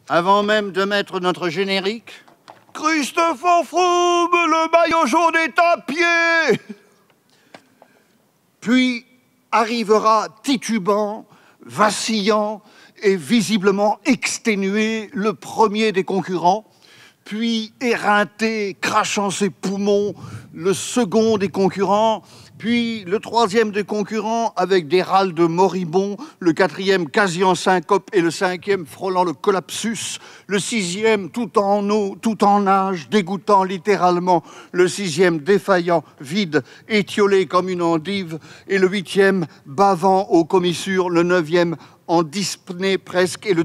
avant même de mettre notre générique, Christopher Froome, le maillot jaune est à pied. Puis arrivera titubant, vacillant et visiblement exténué le premier des concurrents, puis éreinté, crachant ses poumons, le second des concurrents, puis le troisième des concurrents avec des râles de moribond, le quatrième quasi en syncope et le cinquième frôlant le collapsus, le sixième tout en eau, tout en nage, dégoûtant littéralement, le sixième défaillant, vide, étiolé comme une endive, et le huitième bavant aux commissures, le neuvième en dyspnée presque, et le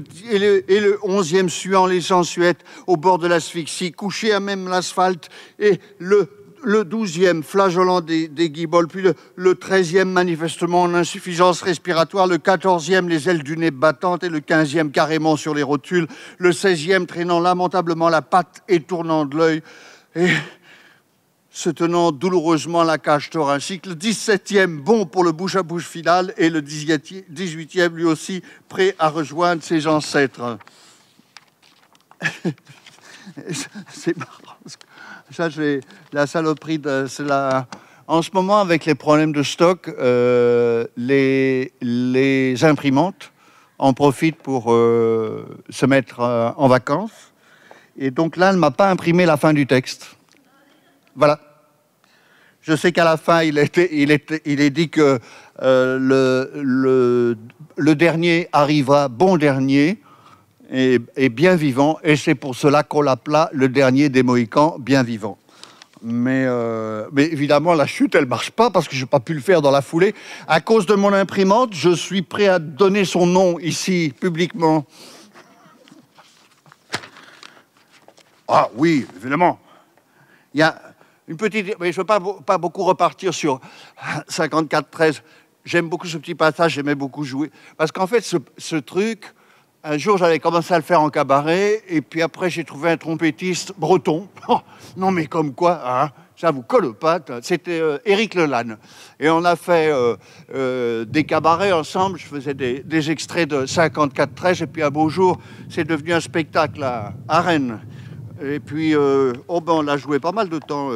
11e suant les sensuettes au bord de l'asphyxie, couché à même l'asphalte, et le 12e flageolant des guibolles, puis le 13e manifestement en insuffisance respiratoire, le 14e les ailes du nez battantes et le 15e carrément sur les rotules, le 16e traînant lamentablement la patte et tournant de l'œil et se tenant douloureusement la cage thoracique, le 17e bon pour le bouche-à-bouche final et le 18e lui aussi prêt à rejoindre ses ancêtres. C'est marrant. Ça, c'est la saloperie de cela. En ce moment, avec les problèmes de stock, les imprimantes en profitent pour se mettre en vacances. Et donc là, elle ne m'a pas imprimé la fin du texte. Voilà. Je sais qu'à la fin, il est dit que le dernier arrivera bon dernier et bien vivant, et c'est pour cela qu'on l'appela le dernier des Mohicans, bien vivant. Mais évidemment, la chute, elle marche pas parce que je n'ai pas pu le faire dans la foulée. À cause de mon imprimante, je suis prêt à donner son nom ici, publiquement. Ah oui, évidemment. Il y a une petite... Mais je ne veux pas beaucoup repartir sur 54-13. J'aime beaucoup ce petit passage, j'aimais beaucoup jouer. Parce qu'en fait, ce truc... Un jour, j'avais commencé à le faire en cabaret, et puis après, j'ai trouvé un trompettiste breton. Oh, non, mais comme quoi, hein, ça vous colle aux pattes. C'était Éric Lelanne. Et on a fait des cabarets ensemble. Je faisais des extraits de 54-13, et puis un beau jour, c'est devenu un spectacle à Rennes. Et puis, on l'a joué pas mal de temps.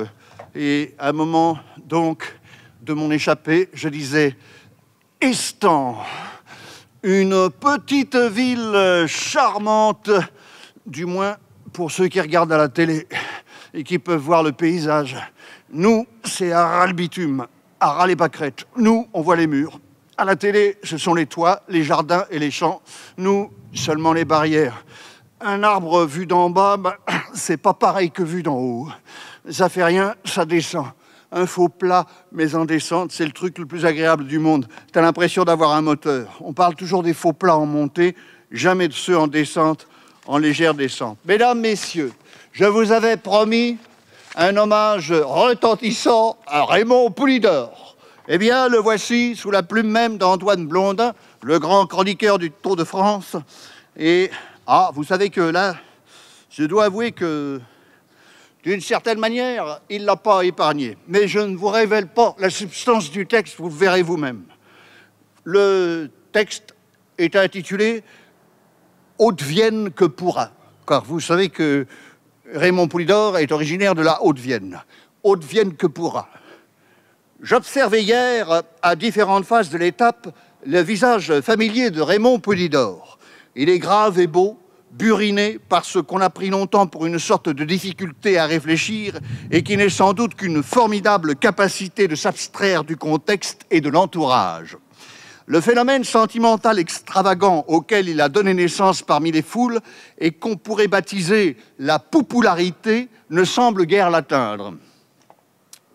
Et à un moment, donc, de mon échappée, je disais « Estan ». Une petite ville charmante, du moins pour ceux qui regardent à la télé et qui peuvent voir le paysage. Nous, c'est à ras le bitume, à ras les pâquerettes. Nous, on voit les murs. À la télé, ce sont les toits, les jardins et les champs. Nous, seulement les barrières. Un arbre vu d'en bas, c'est pas pareil que vu d'en haut. Ça fait rien, ça descend. Un faux plat, mais en descente, c'est le truc le plus agréable du monde. T'as l'impression d'avoir un moteur. On parle toujours des faux plats en montée, jamais de ceux en descente, en légère descente. Mesdames, messieurs, je vous avais promis un hommage retentissant à Raymond Poulidor. Eh bien, le voici, sous la plume même d'Antoine Blondin, le grand chroniqueur du Tour de France. Et, vous savez que là, je dois avouer que d'une certaine manière, il ne l'a pas épargné. Mais je ne vous révèle pas la substance du texte, vous le verrez vous-même. Le texte est intitulé « Haute-Vienne que pourra », car vous savez que Raymond Poulidor est originaire de la Haute-Vienne. Haute-Vienne que pourra. J'observais hier, à différentes phases de l'étape, le visage familier de Raymond Poulidor. Il est grave et beau, buriné par ce qu'on a pris longtemps pour une sorte de difficulté à réfléchir et qui n'est sans doute qu'une formidable capacité de s'abstraire du contexte et de l'entourage. Le phénomène sentimental extravagant auquel il a donné naissance parmi les foules et qu'on pourrait baptiser la popularité ne semble guère l'atteindre.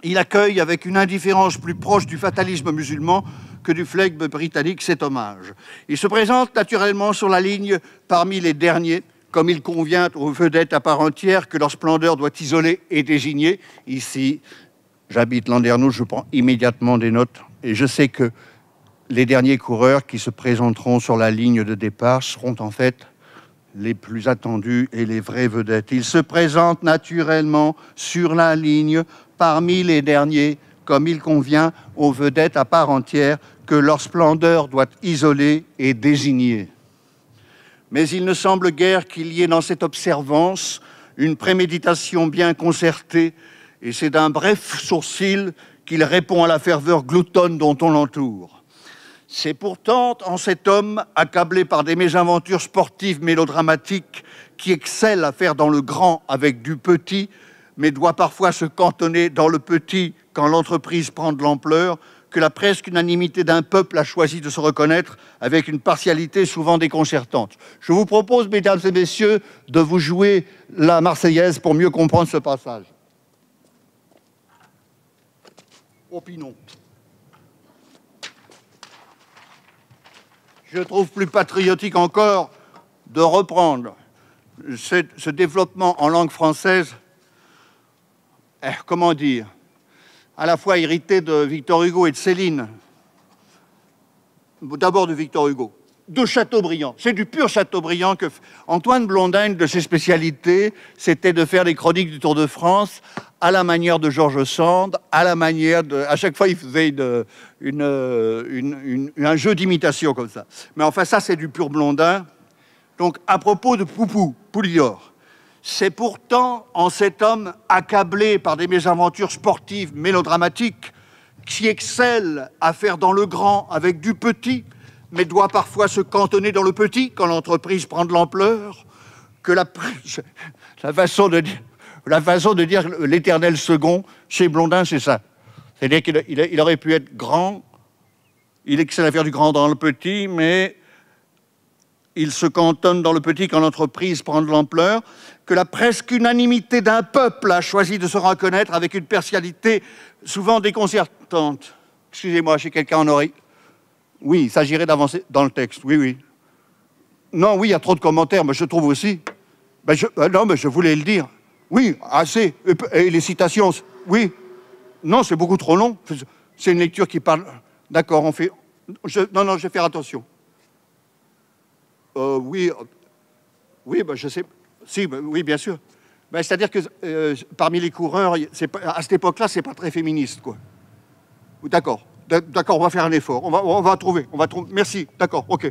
Il accueille avec une indifférence plus proche du fatalisme musulman que du flegme britannique cet hommage. Il se présente naturellement sur la ligne parmi les derniers, comme il convient aux vedettes à part entière que leur splendeur doit isoler et désigner. Ici, j'habite Landerneau, je prends immédiatement des notes, et je sais que les derniers coureurs qui se présenteront sur la ligne de départ seront en fait les plus attendus et les vraies vedettes. Ils se présentent naturellement sur la ligne parmi les derniers, comme il convient aux vedettes à part entière que leur splendeur doit isoler et désigner. Mais il ne semble guère qu'il y ait dans cette observance une préméditation bien concertée, et c'est d'un bref sourcil qu'il répond à la ferveur gloutonne dont on l'entoure. C'est pourtant en cet homme, accablé par des mésaventures sportives mélodramatiques, qui excelle à faire dans le grand avec du petit, mais doit parfois se cantonner dans le petit quand l'entreprise prend de l'ampleur, que la presque unanimité d'un peuple a choisi de se reconnaître avec une partialité souvent déconcertante. Je vous propose, mesdames et messieurs, de vous jouer la Marseillaise pour mieux comprendre ce passage. Opinons. Je trouve plus patriotique encore de reprendre ce développement en langue française, comment dire, à la fois hérité de Victor Hugo et de Céline. D'abord de Victor Hugo, de Chateaubriand. C'est du pur Chateaubriand que Antoine Blondin, une de ses spécialités, c'était de faire les chroniques du Tour de France à la manière de George Sand, à la manière de... À chaque fois, il faisait un jeu d'imitation comme ça. Mais enfin, ça, c'est du pur Blondin. Donc, à propos de Poupou, Poulidor, c'est pourtant en cet homme accablé par des mésaventures sportives mélodramatiques qui excelle à faire dans le grand avec du petit, mais doit parfois se cantonner dans le petit quand l'entreprise prend de l'ampleur, que la façon de dire l'éternel second, chez Blondin, c'est ça. C'est-à-dire qu'il aurait pu être grand, il excelle à faire du grand dans le petit, mais il se cantonne dans le petit quand l'entreprise prend de l'ampleur, que la presque unanimité d'un peuple a choisi de se reconnaître avec une partialité souvent déconcertante. Excusez-moi, j'ai quelqu'un en oreille. Oui, il s'agirait d'avancer dans le texte, oui, oui. Non, oui, il y a trop de commentaires, mais je trouve aussi. Non, mais je voulais le dire. Oui, assez. Et les citations, oui. Non, c'est beaucoup trop long. C'est une lecture qui parle... D'accord, on fait... Non, je vais faire attention. Oui, je sais. Si, oui, bien sûr. C'est-à-dire que parmi les coureurs, à cette époque-là, c'est pas très féministe, quoi. D'accord, on va faire un effort. On va trouver. Merci, d'accord, ok.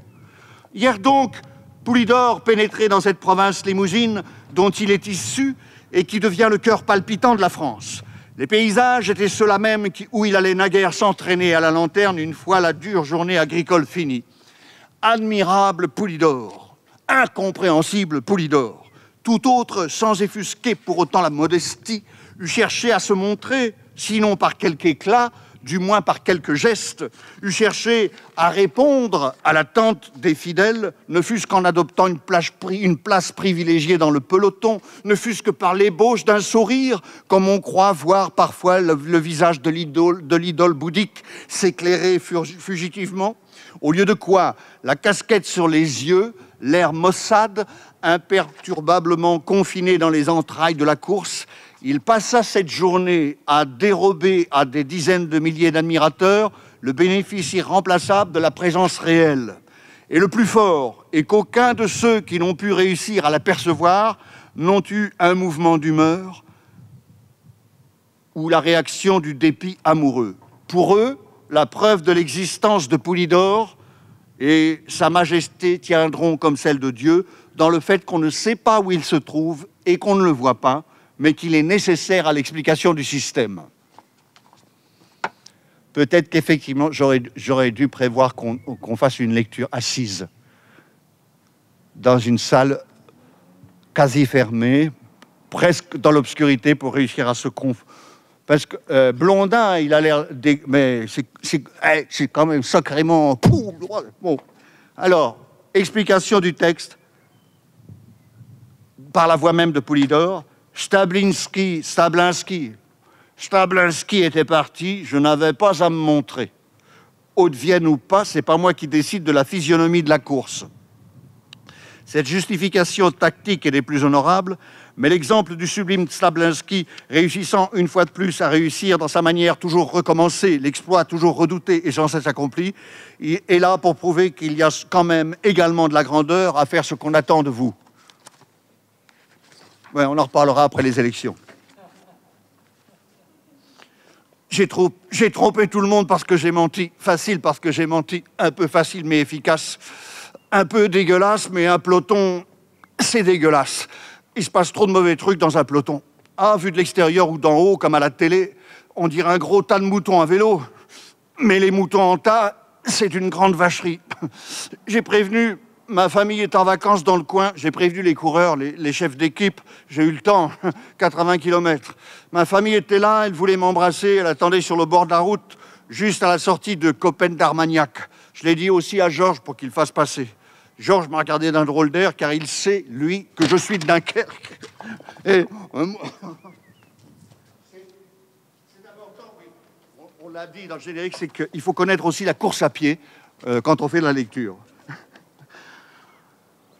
Hier donc, Poulidor pénétrait dans cette province limousine dont il est issu et qui devient le cœur palpitant de la France. Les paysages étaient ceux-là même où il allait naguère s'entraîner à la lanterne une fois la dure journée agricole finie. Admirable Poulidor, incompréhensible Poulidor, tout autre, sans effusquer pour autant la modestie, eût cherché à se montrer, sinon par quelque éclat, du moins par quelques gestes, eût cherché à répondre à l'attente des fidèles, ne fût-ce qu'en adoptant une place privilégiée dans le peloton, ne fût-ce que par l'ébauche d'un sourire, comme on croit voir parfois le visage de l'idole bouddhique s'éclairer fugitivement. Au lieu de quoi, la casquette sur les yeux, l'air maussade, imperturbablement confiné dans les entrailles de la course, il passa cette journée à dérober à des dizaines de milliers d'admirateurs le bénéfice irremplaçable de la présence réelle. Et le plus fort est qu'aucun de ceux qui n'ont pu réussir à l'apercevoir n'ont eu un mouvement d'humeur ou la réaction du dépit amoureux. Pour eux, la preuve de l'existence de Poulidor et sa majesté tiendront comme celle de Dieu dans le fait qu'on ne sait pas où il se trouve et qu'on ne le voit pas, mais qu'il est nécessaire à l'explication du système. Peut-être qu'effectivement, j'aurais dû prévoir qu'on fasse une lecture assise dans une salle quasi fermée, presque dans l'obscurité pour réussir à se confondre. Parce que Blondin, il a l'air... Mais c'est quand même sacrément... Bon. Alors, explication du texte par la voix même de Poulidor. Stablinski était parti, je n'avais pas à me montrer. Haute-Vienne ou pas, c'est pas moi qui décide de la physionomie de la course. Cette justification tactique est des plus honorables, mais l'exemple du sublime Stablinski, réussissant une fois de plus à réussir dans sa manière toujours recommencée, l'exploit toujours redouté et sans cesse accompli, est là pour prouver qu'il y a quand même également de la grandeur à faire ce qu'on attend de vous. Ouais, on en reparlera après les élections. J'ai trompé tout le monde parce que j'ai menti. Facile parce que j'ai menti. Un peu facile mais efficace. un peu dégueulasse, mais un peloton, c'est dégueulasse. Il se passe trop de mauvais trucs dans un peloton. Ah, vu de l'extérieur ou d'en haut, comme à la télé, on dirait un gros tas de moutons à vélo. Mais les moutons en tas, c'est une grande vacherie. J'ai prévenu, ma famille est en vacances dans le coin, j'ai prévenu les coureurs, les chefs d'équipe, j'ai eu le temps, 80 km. Ma famille était là, elle voulait m'embrasser, elle attendait sur le bord de la route, juste à la sortie de Coppen d'Armagnac. Je l'ai dit aussi à Georges pour qu'il fasse passer. Georges m'a regardé d'un drôle d'air, car il sait, lui, que je suis de Dunkerque. Et, c'est important, oui. On l'a dit dans le générique, c'est qu'il faut connaître aussi la course à pied quand on fait de la lecture.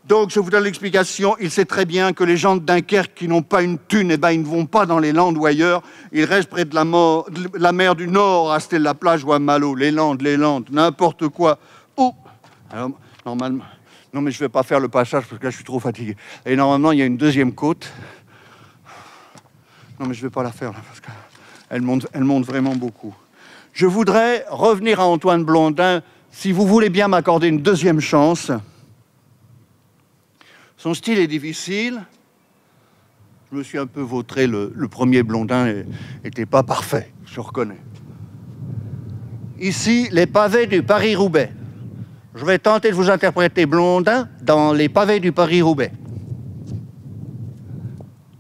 Donc, je vous donne l'explication. Il sait très bien que les gens de Dunkerque qui n'ont pas une thune, eh ben, ils ne vont pas dans les Landes ou ailleurs. Ils restent près de la mer du Nord, à Stella-Plage ou à Malo. Les Landes, n'importe quoi. Oh, alors, normalement... Non, mais je ne vais pas faire le passage parce que là, je suis trop fatigué. Et normalement, il y a une deuxième côte. Non, mais je ne vais pas la faire, là, parce qu'elle monte vraiment beaucoup. Je voudrais revenir à Antoine Blondin, si vous voulez bien m'accorder une deuxième chance. Son style est difficile. Je me suis un peu vautré. Le premier Blondin n'était pas parfait, je reconnais. Ici, les pavés du Paris-Roubaix. Je vais tenter de vous interpréter Blondin dans les pavés du Paris-Roubaix.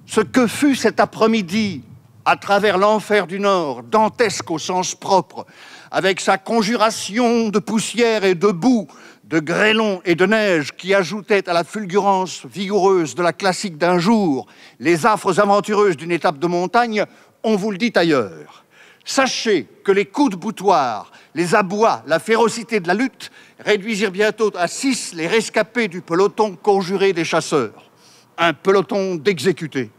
Ce que fut cet après-midi à travers l'enfer du Nord, dantesque au sens propre, avec sa conjuration de poussière et de boue, de grêlons et de neige qui ajoutaient à la fulgurance vigoureuse de la classique d'un jour les affres aventureuses d'une étape de montagne, on vous le dit ailleurs. Sachez que les coups de boutoir, les abois, la férocité de la lutte réduisirent bientôt à 6 les rescapés du peloton conjuré des chasseurs. Un peloton d'exécutés.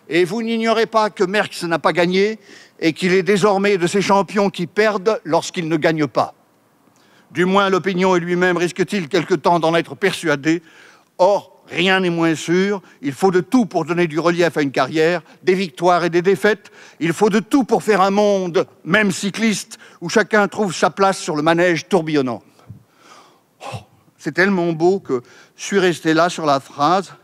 Et vous n'ignorez pas que Merckx n'a pas gagné et qu'il est désormais de ces champions qui perdent lorsqu'ils ne gagnent pas. Du moins, l'opinion et lui-même risquent-ils quelque temps d'en être persuadés. Or, rien n'est moins sûr. Il faut de tout pour donner du relief à une carrière, des victoires et des défaites. Il faut de tout pour faire un monde, même cycliste, où chacun trouve sa place sur le manège tourbillonnant. Oh, c'est tellement beau que je suis resté là sur la phrase.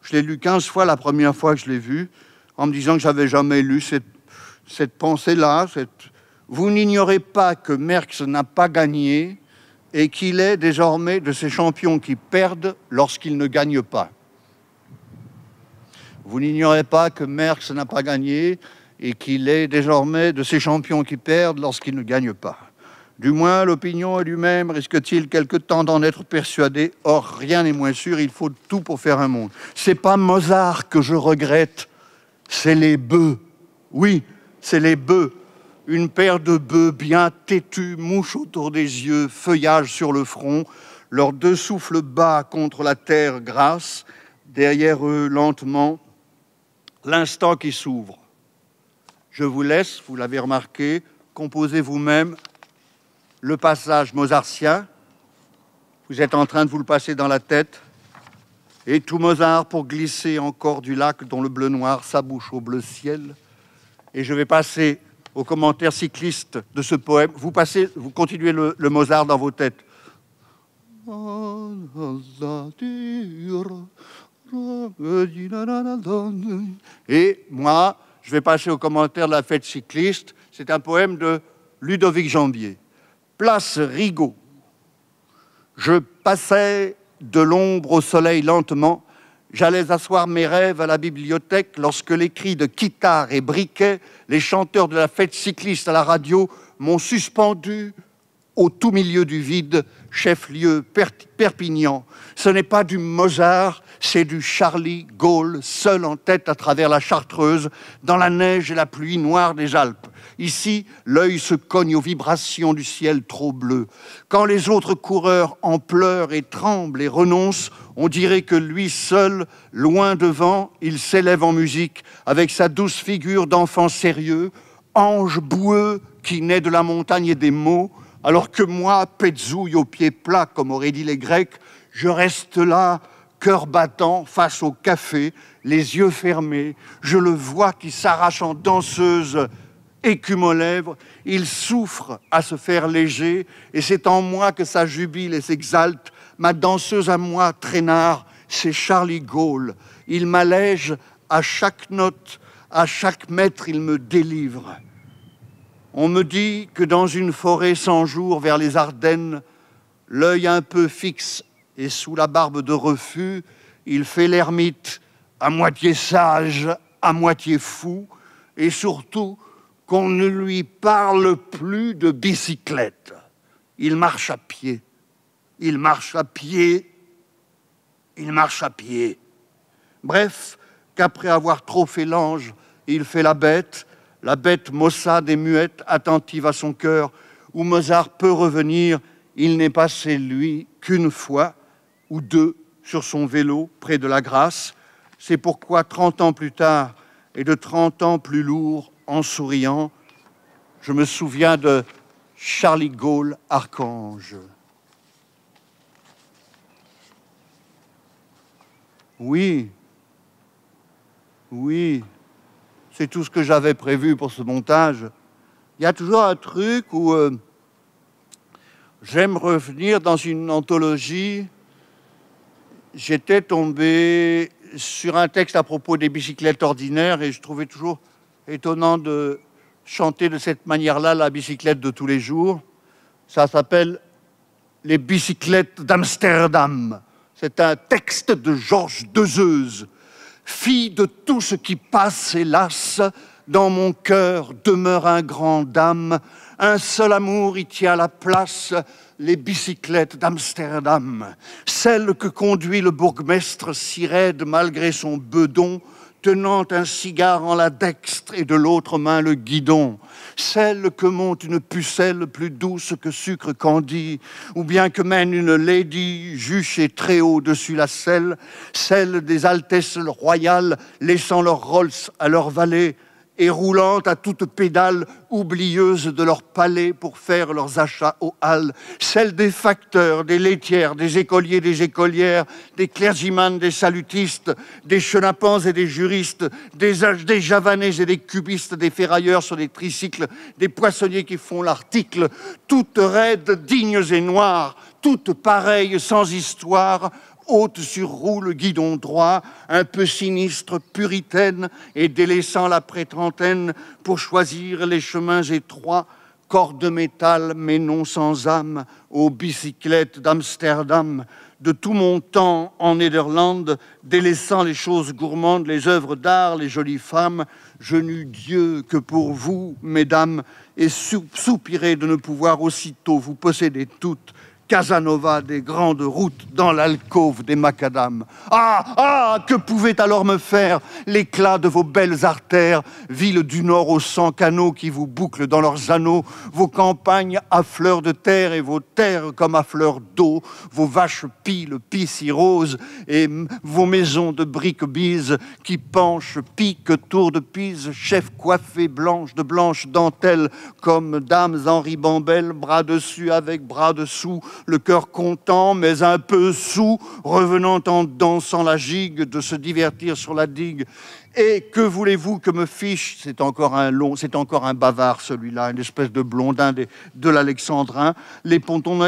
Je l'ai lu 15 fois la première fois que je l'ai vu, en me disant que j'avais jamais lu cette pensée-là. Vous n'ignorez pas que Merckx n'a pas gagné et qu'il est désormais de ces champions qui perdent lorsqu'ils ne gagnent pas. Vous n'ignorez pas que Merckx n'a pas gagné et qu'il est désormais de ces champions qui perdent lorsqu'ils ne gagnent pas. Du moins, l'opinion et lui-même risque-t-il quelque temps d'en être persuadé. Or, rien n'est moins sûr, il faut tout pour faire un monde. C'est pas Mozart que je regrette, c'est les bœufs. Oui, c'est les bœufs. Une paire de bœufs bien têtus, mouches autour des yeux, feuillage sur le front, leurs deux souffles bas contre la terre grasse, derrière eux, lentement, l'instant qui s'ouvre. Je vous laisse, vous l'avez remarqué, composez vous-même le passage mozartien. Vous êtes en train de vous le passer dans la tête. Et tout Mozart pour glisser encore du lac dont le bleu noir s'abouche au bleu ciel. Et je vais passer aux commentaires cyclistes de ce poème. Vous continuez le Mozart dans vos têtes. Et moi, je vais passer aux commentaires de la fête cycliste. C'est un poème de Ludovic Jambier. Place Rigaud. Je passais de l'ombre au soleil lentement. J'allais asseoir mes rêves à la bibliothèque lorsque les cris de guitare et briquet, les chanteurs de la fête cycliste à la radio, m'ont suspendu au tout milieu du vide, chef-lieu Perpignan. Ce n'est pas du Mozart, c'est du Charlie Gaulle, seul en tête à travers la Chartreuse, dans la neige et la pluie noire des Alpes. Ici, l'œil se cogne aux vibrations du ciel trop bleu. Quand les autres coureurs en pleurent et tremblent et renoncent, on dirait que lui seul, loin devant, il s'élève en musique, avec sa douce figure d'enfant sérieux, ange boueux qui naît de la montagne et des mots, alors que moi, petzouille aux pieds plats, comme auraient dit les Grecs, je reste là, cœur battant, face au café, les yeux fermés, je le vois qui s'arrache en danseuse, écume aux lèvres, il souffre à se faire léger, et c'est en moi que ça jubile et s'exalte, ma danseuse à moi, traînard, c'est Charlie Gaulle. Il m'allège à chaque note, à chaque mètre, il me délivre. On me dit que dans une forêt sans jour vers les Ardennes, l'œil un peu fixe et sous la barbe de refus, il fait l'ermite, à moitié sage, à moitié fou, et surtout qu'on ne lui parle plus de bicyclette. Il marche à pied, il marche à pied, il marche à pied. Bref, qu'après avoir trop fait l'ange, il fait la bête maussade et muette, attentive à son cœur, où Mozart peut revenir, il n'est passé, lui, qu'une fois ou deux sur son vélo près de la Grâce. C'est pourquoi 30 ans plus tard, et de 30 ans plus lourd, en souriant, je me souviens de Charlie Gaulle, archange. Oui, c'est tout ce que j'avais prévu pour ce montage. Il y a toujours un truc où j'aime revenir dans une anthologie. J'étais tombé sur un texte à propos des bicyclettes ordinaires et je trouvais toujours étonnant de chanter de cette manière-là la bicyclette de tous les jours. Ça s'appelle « Les bicyclettes d'Amsterdam ». C'est un texte de Georges Dezeuse. Fille de tout ce qui passe, hélas, dans mon cœur demeure un grand dame. Un seul amour y tient la place, les bicyclettes d'Amsterdam. Celle que conduit le bourgmestre si raide malgré son bedon, tenant un cigare en la dextre et de l'autre main le guidon. Celle que monte une pucelle plus douce que sucre candi, ou bien que mène une lady juchée très haut dessus la selle, celle des altesses royales laissant leurs Rolls à leur valet, et roulant à toute pédale, oublieuses de leur palais pour faire leurs achats aux halles, celle des facteurs, des laitières, des écoliers, des écolières, des clergyman, des salutistes, des chenapans et des juristes, des javanais et des cubistes, des ferrailleurs sur des tricycles, des poissonniers qui font l'article, toutes raides, dignes et noires, toutes pareilles, sans histoire, haute sur roue, le guidon droit, un peu sinistre, puritaine, et délaissant la pré-trentaine pour choisir les chemins étroits, corps de métal mais non sans âme, aux bicyclettes d'Amsterdam, de tout mon temps en Néderlande, délaissant les choses gourmandes, les œuvres d'art, les jolies femmes, je n'eus Dieu que pour vous, mesdames, et soupirai de ne pouvoir aussitôt vous posséder toutes, Casanova des grandes routes dans l'alcôve des macadams. Ah, que pouvait alors me faire l'éclat de vos belles artères, villes du Nord aux 100 canaux qui vous bouclent dans leurs anneaux, vos campagnes à fleur de terre et vos terres comme à fleur d'eau, vos vaches piles, si roses, et vos maisons de briques bises qui penchent, piquent, tour de pise, chefs coiffés blanches de blanches dentelles comme dames en ribambelle, bras dessus avec bras dessous, le cœur content, mais un peu saoul, revenant en dansant la gigue, de se divertir sur la digue. Et que voulez-vous que me fiche? C'est encore un bavard, celui-là, une espèce de blondin de l'Alexandrin. Les pontons...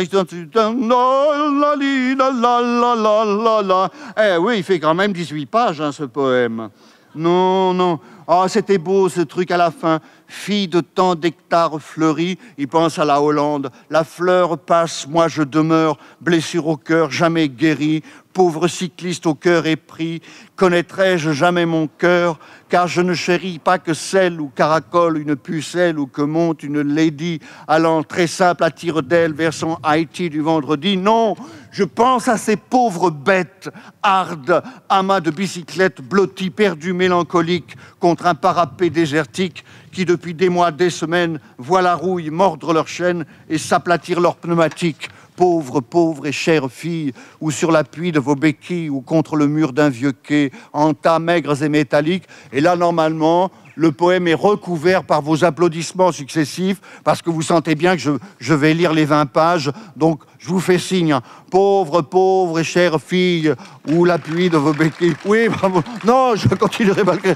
Eh oui, il fait quand même 18 pages, hein, ce poème. Non. Oh, c'était beau, ce truc à la fin. Fille de tant d'hectares fleuris, il pense à la Hollande. La fleur passe, moi je demeure, blessure au cœur, jamais guérie. Pauvre cycliste au cœur épris, connaîtrai-je jamais mon cœur, car je ne chéris pas que celle où caracole une pucelle ou que monte une lady allant très simple à tire-d'aile vers son Haïti du vendredi. Non, je pense à ces pauvres bêtes, hardes, amas de bicyclettes blottis, perdus, mélancoliques, contre un parapet désertique, qui depuis des mois, des semaines, voient la rouille mordre leur chaîne et s'aplatir leurs pneumatiques. Pauvre et chère fille, ou sur l'appui de vos béquilles, ou contre le mur d'un vieux quai, en tas maigres et métalliques. Et là, normalement, le poème est recouvert par vos applaudissements successifs, parce que vous sentez bien que je vais lire les 20 pages. Donc, je vous fais signe. Pauvre, pauvre et chère fille, où l'appui de vos béquilles. Oui, bravo. Non, je continuerai malgré.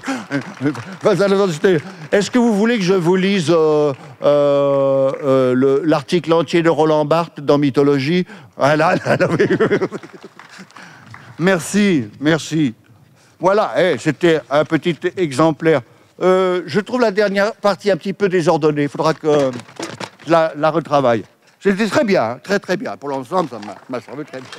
Est-ce que vous voulez que je vous lise l'article entier de Roland Barthes dans Mythologie? Voilà. Oui. Merci, merci. Voilà, c'était un petit exemplaire. Je trouve la dernière partie un petit peu désordonnée. Il faudra que je la retravaille. C'était très bien, très très bien. Pour l'ensemble, ça m'a servi très bien.